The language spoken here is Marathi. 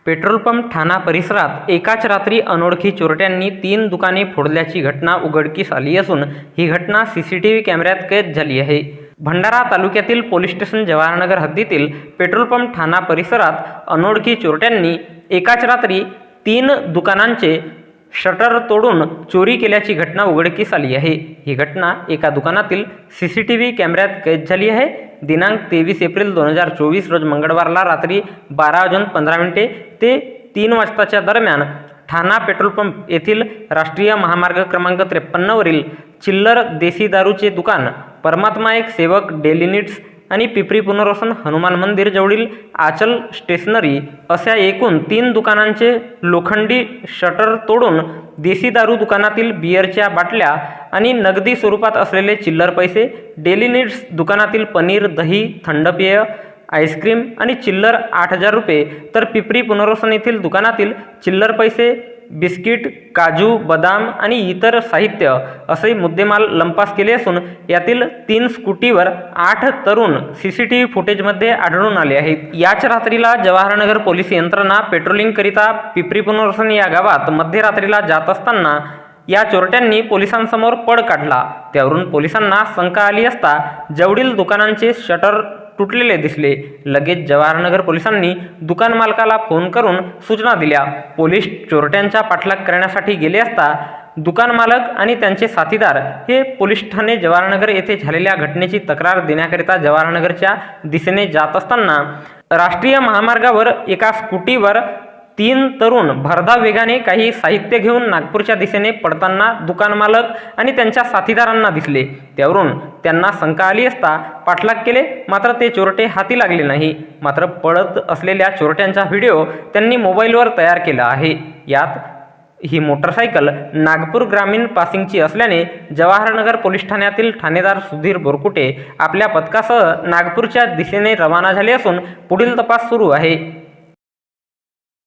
पेट्रोल पंप ठाणा परिसरात एकाच रात्री अनोळखी चोरट्यांनी 3 दुकाने फोडल्याची घटना उघडकीस आली असून ही घटना सीसीटीव्ही कॅमेऱ्यात कैद झाली आहे। भंडारा तालुक्यातील पोलीस स्टेशन जवाहरनगर हद्दीतील पेट्रोल पंप ठाणा परिसरात अनोळखी चोरट्यांनी एकाच रात्री 3 दुकानांचे शटर तोडून चोरी केल्याची घटना उघडकीस आली आहे। ही घटना एका दुकानातील सीसीटीव्ही कॅमेऱ्यात कैद झाली आहे। दिनांक 23 एप्रिल 2024 रोज मंगळवारला रात्री 12:15 ते 3 वाजताच्या दरम्यान ठाणा पेट्रोल पंप येथील राष्ट्रीय महामार्ग क्रमांक 53 वरील चिल्लर देसी दारूचे दुकान, परमात्मा एक सेवक डेली नीड्स आणि पिपरी पुनर्वसन हनुमान मंदिर जवळील आचल स्टेशनरी अशा एकूण 3 दुकानांचे लोखंडी शटर तोडून देसी दारू दुकानातील बिअरच्या बाटल्या आणि नगदी स्वरूपात असलेले चिल्लर पैसे, डेली नीड्स दुकानातील पनीर, दही, थंड पेय, आईस्क्रीम आणि चिल्लर 8,000 रुपये, तर पिपरी पुनर्वसन येथील दुकानातील चिल्लर पैसे, बिस्किट, काजू, बदाम आणि इतर साहित्य असे मुद्देमाल लंपास केले असून यातील 3 स्कूटीवर 8 तरुण सीसीटीव्ही फुटेजमध्ये आढळून आले आहेत। याच रात्रीला जवाहरनगर पोलीस यंत्रणा पेट्रोलिंगकरिता पिपरी पुनर्वसन या गावात मध्यरात्रीला जात असताना या चोरट्यांनी पोलिसांसमोर पळ काढला। त्यावरून पोलिसांना शंका आली असता जवळील दुकानांचे शटर तुटलेले दिसले। लगेच जवाहरनगर पोलिसांनी दुकान मालकाला फोन करून सूचना दिल्या। पोलीस चोरट्यांचा पाठलाग करण्यासाठी गेले असता दुकान मालक आणि त्यांचे साथीदार हे पोलीस ठाणे जवाहरनगर येथे झालेल्या घटनेची तक्रार देण्याकरिता जवाहरनगरच्या दिशेने जात असताना राष्ट्रीय महामार्गावर एका स्कूटीवर 3 तरुण भरधाव वेगाने काही साहित्य घेऊन नागपूरच्या दिशेने पडताना दुकान मालक आणि त्यांच्या साथीदारांना दिसले। त्यावरून त्यांना शंका आली असता पाठलाग केले, मात्र ते चोरटे हाती लागले नाही। मात्र पळत असलेल्या चोरट्यांचा व्हिडिओ त्यांनी मोबाईलवर तयार केला आहे। यात ही मोटरसायकल नागपूर ग्रामीण पासिंगची असल्याने जवाहरनगर पोलीस ठाण्यातील ठाणेदार सुधीर बोरकुटे आपल्या पथकासह नागपूरच्या दिशेने रवाना झाले असून पुढील तपास सुरू आहे।